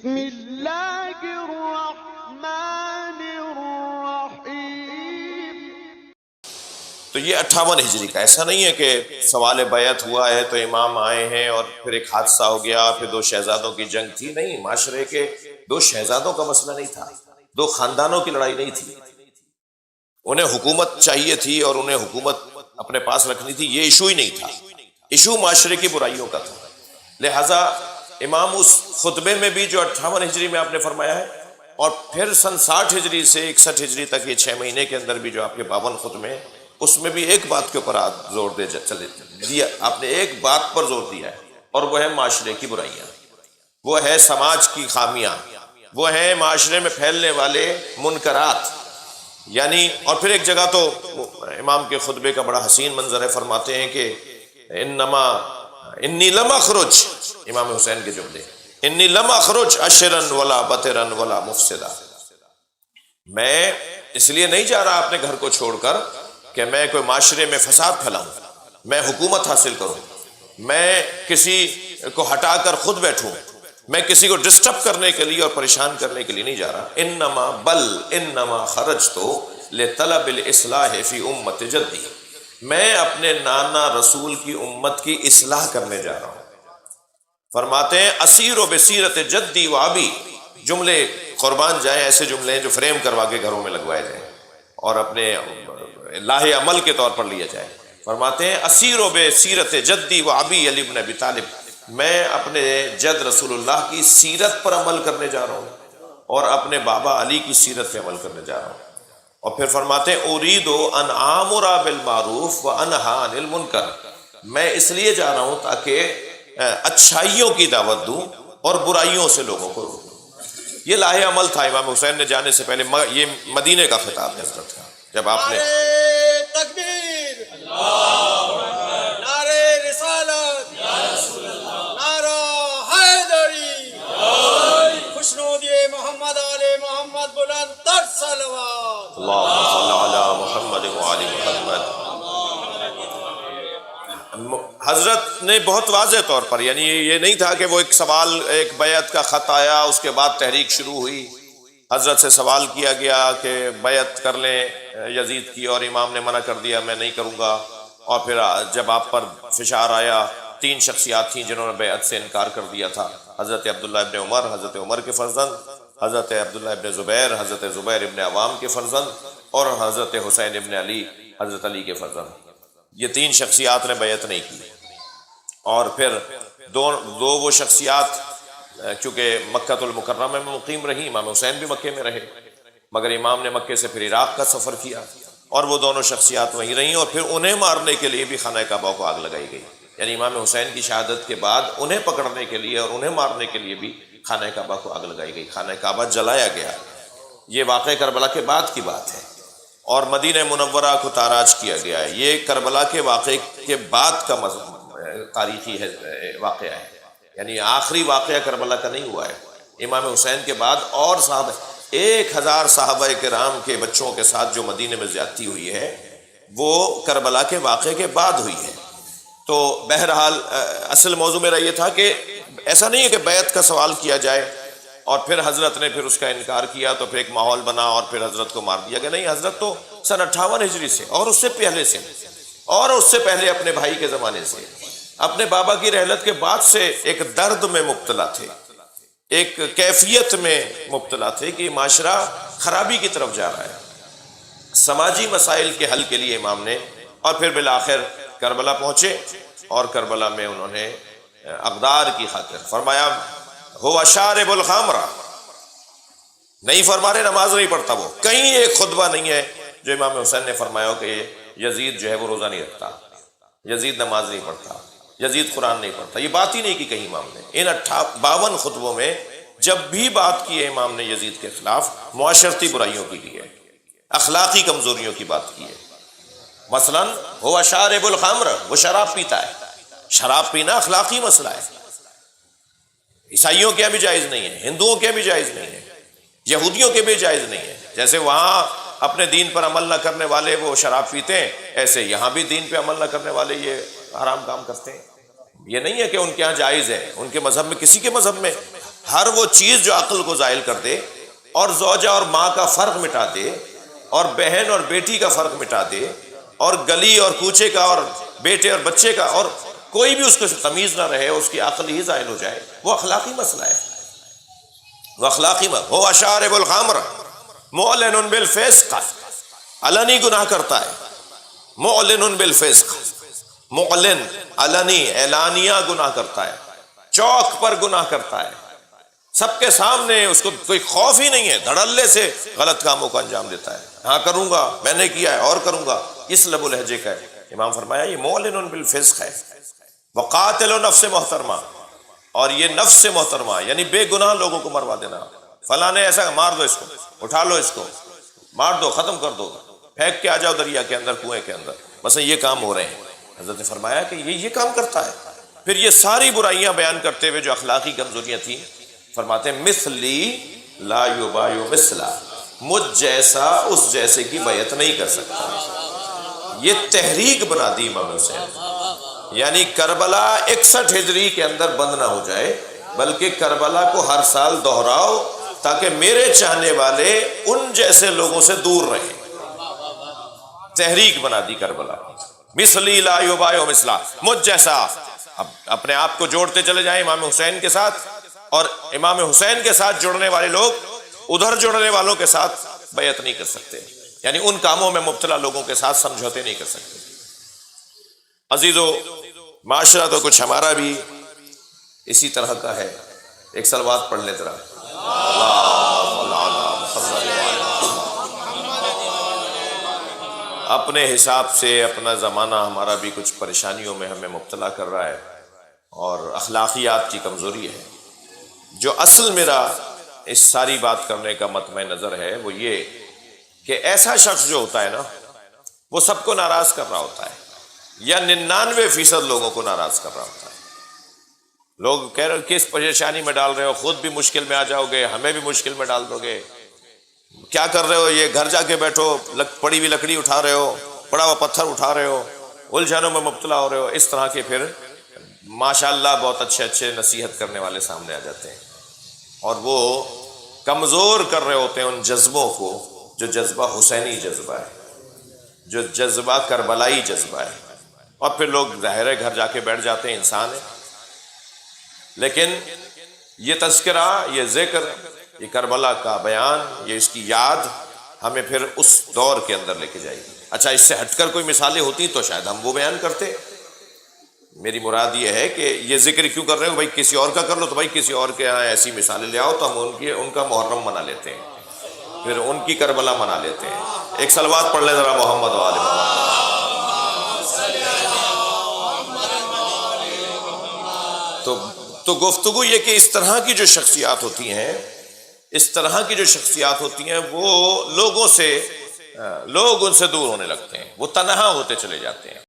بسم اللہ الرحمن الرحیم۔ تو یہ 58 ہجری کا، ایسا نہیں ہے کہ سوال بیعت ہوا ہے تو امام آئے ہیں اور پھر ایک حادثہ ہو گیا، پھر دو شہزادوں کی جنگ تھی۔ نہیں، معاشرے کے دو شہزادوں کا مسئلہ نہیں تھا، دو خاندانوں کی لڑائی نہیں تھی، انہیں حکومت چاہیے تھی اور انہیں حکومت اپنے پاس رکھنی تھی، یہ ایشو ہی نہیں تھا، ایشو معاشرے کی برائیوں کا تھا۔ لہٰذا امام اس خطبے میں بھی جو 58 ہجری میں آپ نے فرمایا ہے، اور پھر سن 60 ہجری سے 61 ہجری تک یہ 6 مہینے کے اندر بھی جو آپ کے 52 خطبے ہیں، اس میں بھی ایک بات کے اوپر آپ زور دے چلے دیا، آپ نے ایک بات پر زور دیا ہے، اور وہ ہے معاشرے کی برائیاں، وہ ہے سماج کی خامیاں، وہ ہیں معاشرے میں پھیلنے والے منکرات۔ یعنی اور پھر ایک جگہ تو امام کے خطبے کا بڑا حسین منظر ہے، فرماتے ہیں کہ انی لم اخرج، امام حسین کے جملے، انی لم اخرج اشرا ولا بطرا ولا مفسدا، میں اس لیے نہیں جا رہا اپنے گھر کو چھوڑ کر کہ میں کوئی معاشرے میں فساد پھیلاؤں، میں حکومت حاصل کروں، میں کسی کو ہٹا کر خود بیٹھوں، میں کسی کو ڈسٹرب کرنے کے لیے اور پریشان کرنے کے لیے نہیں جا رہا۔ انما خرجت لطلب الاصلاح فی امت جدی، میں اپنے نانا رسول کی امت کی اصلاح کرنے جا رہا ہوں۔ فرماتے ہیں اسیر و بصیرت جدی و ابی، جملے قربان جائیں ایسے جملے ہیں جو فریم کروا کے گھروں میں لگوائے جائیں اور اپنے لاہ عمل کے طور پر لیا جائے۔ فرماتے ہیں اسیر و بصیرت جدی و ابی علی بن ابی طالب، میں اپنے جد رسول اللہ کی سیرت پر عمل کرنے جا رہا ہوں اور اپنے بابا علی کی سیرت پہ عمل کرنے جا رہا ہوں۔ اور پھر فرماتے ہیں اريد ان آمر بالمعروف وانہی عن المنکر، میں اس لیے جا رہا ہوں تاکہ اچھائیوں کی دعوت دوں اور برائیوں سے لوگوں کو روکوں۔ یہ لاہ عمل تھا امام حسین نے جانے سے پہلے، یہ مدینے کا خطاب ہے حضرت کا، جب آپ نے تکبیر، نعرہ رسالت، نعرہ حیدری، خوشنودی محمد آل محمد بلند تر صلوات، اللہم صلی علی محمد وآل محمد۔ حضرت نے بہت واضح طور پر، یعنی یہ نہیں تھا کہ وہ ایک سوال، ایک بیعت کا خط آیا، اس کے بعد تحریک شروع ہوئی، حضرت سے سوال کیا گیا کہ بیعت کر لیں یزید کی، اور امام نے منع کر دیا میں نہیں کروں گا، اور پھر جب آپ پر فشار آیا، 3 شخصیات تھیں جنہوں نے بیعت سے انکار کر دیا تھا، حضرت عبداللہ ابن عمر، حضرت عمر کے فرزند، حضرت عبداللہ ابن زبیر، حضرت زبیر ابن عوام کے فرزند، اور حضرت حسین ابن علی، حضرت علی کے فرزند۔ یہ 3 شخصیات نے بیعت نہیں کی، اور پھر دو وہ شخصیات چونکہ مکہ المکرمہ میں مقیم رہی، امام حسین بھی مکے میں رہے، مگر امام نے مکے سے پھر عراق کا سفر کیا، اور وہ دونوں شخصیات وہیں رہیں، اور پھر انہیں مارنے کے لیے بھی خانہ کعبہ کو آگ لگائی گئی۔ یعنی امام حسین کی شہادت کے بعد انہیں پکڑنے کے لیے اور انہیں مارنے کے لیے بھی خانہ کعبہ کو آگ لگائی گئی، خانہ کعبہ جلایا گیا۔ یہ واقعہ کربلا کے بعد کی بات ہے، اور مدینہ منورہ کو تاراج کیا گیا ہے۔ یہ کربلا کے واقعے کے بعد کا تاریخی واقعہ ہے، یعنی آخری واقعہ کربلا کا نہیں ہوا ہے۔ امام حسین کے بعد اور صحابہ 1000 صحابہ کرام کے بچوں کے ساتھ جو مدینے میں زیادتی ہوئی ہے، وہ کربلا کے واقعے کے بعد ہوئی ہے۔ تو بہرحال اصل موضوع میرا یہ تھا کہ ایسا نہیں ہے کہ بیعت کا سوال کیا جائے اور پھر حضرت نے پھر اس کا انکار کیا تو پھر ایک ماحول بنا اور پھر حضرت کو مار دیا گیا۔ نہیں، حضرت تو سن 58 ہجری سے اور اس سے پہلے سے، اور اس سے پہلے اپنے بھائی کے زمانے سے، اپنے بابا کی رحلت کے بعد سے ایک درد میں مبتلا تھے، ایک کیفیت میں مبتلا تھے کہ معاشرہ خرابی کی طرف جا رہا ہے۔ سماجی مسائل کے حل کے لیے امام نے، اور پھر بالآخر کربلا پہنچے، اور کربلا میں انہوں نے اقدار کی خاطر فرمایا ہوا شارب الخمرہ، نہیں فرما رہے نماز نہیں پڑھتا وہ، کہیں ایک خطبہ نہیں ہے جو امام حسین نے فرمایا ہو کہ یزید جو ہے وہ روزہ نہیں رکھتا، یزید نماز نہیں پڑھتا، یزید قرآن نہیں پڑھتا، یہ بات ہی نہیں کی کہیں امام نے۔ ان 52 خطبوں میں جب بھی بات کی ہے امام نے یزید کے خلاف، معاشرتی برائیوں کی ہے، اخلاقی کمزوریوں کی بات کی ہے۔ مثلا ہوا شارب الخمر، وہ شراب پیتا ہے، شراب پینا اخلاقی مسئلہ ہے، عیسائیوں کے بھی جائز نہیں ہے، ہندوؤں کے بھی جائز نہیں ہے، یہودیوں کے بھی جائز نہیں ہے۔ جیسے وہاں اپنے دین پر عمل نہ کرنے والے وہ شراب پیتے ہیں، ایسے یہاں بھی دین پہ عمل نہ کرنے والے یہ حرام کام کرتے ہیں۔ یہ نہیں ہے کہ ان کے ہاں جائز ہے، ان کے مذہب میں، کسی کے مذہب میں ہر وہ چیز جو عقل کو زائل کر دے اور زوجہ اور ماں کا فرق مٹا دے اور بہن اور بیٹی کا فرق مٹا دے اور گلی اور کوچے کا اور بیٹے اور بچے کا اور کوئی بھی اس کو تمیز نہ رہے، اس کی عقل ہی زائل ہو جائے، وہ اخلاقی مسئلہ ہے۔ وہ اخلاقی مسئلہ ہو شارب الخمر معلن بالفسق، علنی گناہ کرتا ہے، معلن بالفسق، معلن علنی اعلانیہ گناہ کرتا ہے، چوک پر گناہ کرتا ہے، سب کے سامنے، اس کو کوئی خوف ہی نہیں ہے، دھڑلے سے غلط کاموں کو انجام دیتا ہے، ہاں کروں گا، میں نے کیا ہے اور کروں گا، اس لب و لہجے کا ہے۔ امام فرمایا یہ معلن بالفسق ہے۔ وقاتل نفس محترمہ، اور یہ نفس محترمہ یعنی بے گناہ لوگوں کو مروا دینا، فلاں نے ایسا، مار دو اس کو، اٹھا لو اس کو، مار دو، ختم کر دو، پھینک کے آ جاؤ دریا کے اندر، کنویں کے اندر، بس یہ کام ہو رہے ہیں۔ حضرت نے فرمایا کہ یہ کام کرتا ہے۔ پھر یہ ساری برائیاں بیان کرتے ہوئے جو اخلاقی کمزوریاں تھیں، فرماتے ہیں مثلی لا یبایع مثلا، مجھ جیسا اس جیسے کی بیعت نہیں کر سکتا۔ یہ تحریک بنا دی امام حسین، یعنی کربلا 61 ہجری کے اندر بند نہ ہو جائے، بلکہ کربلا کو ہر سال دہراؤ تاکہ میرے چاہنے والے ان جیسے لوگوں سے دور رہیں۔ تحریک بنا دی کربلا، مثلی لا یبایع مثلا، مجھ جیسا۔ اب اپنے آپ کو جوڑتے چلے جائیں امام حسین کے ساتھ، اور امام حسین کے ساتھ جڑنے والے لوگ ادھر جڑنے والوں کے ساتھ بیعت نہیں کر سکتے، یعنی ان کاموں میں مبتلا لوگوں کے ساتھ سمجھوتے نہیں کر سکتے۔ عزیزو، معاشرہ تو کچھ ہمارا بھی اسی طرح کا ہے۔ ایک صلوات پڑھ لیں ذرا، اپنے حساب سے اپنا زمانہ ہمارا بھی کچھ پریشانیوں میں ہمیں مبتلا کر رہا ہے اور اخلاقیات کی کمزوری ہے۔ جو اصل میرا اس ساری بات کرنے کا مطمع نظر ہے وہ یہ کہ ایسا شخص جو ہوتا ہے نا، وہ سب کو ناراض کر رہا ہوتا ہے، یا 99% لوگوں کو ناراض کر رہا ہوتا ہے۔ لوگ کہہ رہے کس پریشانی میں ڈال رہے ہو، خود بھی مشکل میں آ جاؤ گے، ہمیں بھی مشکل میں ڈال دو گے، کیا کر رہے ہو، یہ گھر جا کے بیٹھو، پڑی ہوئی لکڑی اٹھا رہے ہو، پڑا ہوا پتھر اٹھا رہے ہو، الجھنوں میں مبتلا ہو رہے ہو۔ اس طرح کے پھر ماشاءاللہ بہت اچھے اچھے نصیحت کرنے والے سامنے آ جاتے ہیں، اور وہ کمزور کر رہے ہوتے ہیں ان جذبوں کو جو جذبہ حسینی جذبہ ہے، جو جذبہ کربلائی جذبہ ہے، اور پھر لوگ ظاہر ہے گھر جا کے بیٹھ جاتے ہیں، انسان ہے۔ لیکن یہ تذکرہ، یہ ذکر، یہ کربلا کا بیان، یہ اس کی یاد ہمیں پھر اس دور کے اندر لے کے جائے گی۔ اچھا، اس سے ہٹ کر کوئی مثالیں ہوتی تو شاید ہم وہ بیان کرتے۔ میری مراد یہ ہے کہ یہ ذکر کیوں کر رہے ہو، بھائی کسی اور کا کر لو، تو بھائی کسی اور کے یہاں ایسی مثالیں لے آؤ تو ہم ان کا محرم منا لیتے ہیں، پھر ان کی کربلا منا لیتے ہیں۔ ایک صلوات پڑھ لیں ذرا محمد و آل محمد۔ تو گفتگو یہ کہ اس طرح کی جو شخصیات ہوتی ہیں، اس طرح کی جو شخصیات ہوتی ہیں، وہ لوگ ان سے دور ہونے لگتے ہیں، وہ تنہا ہوتے چلے جاتے ہیں۔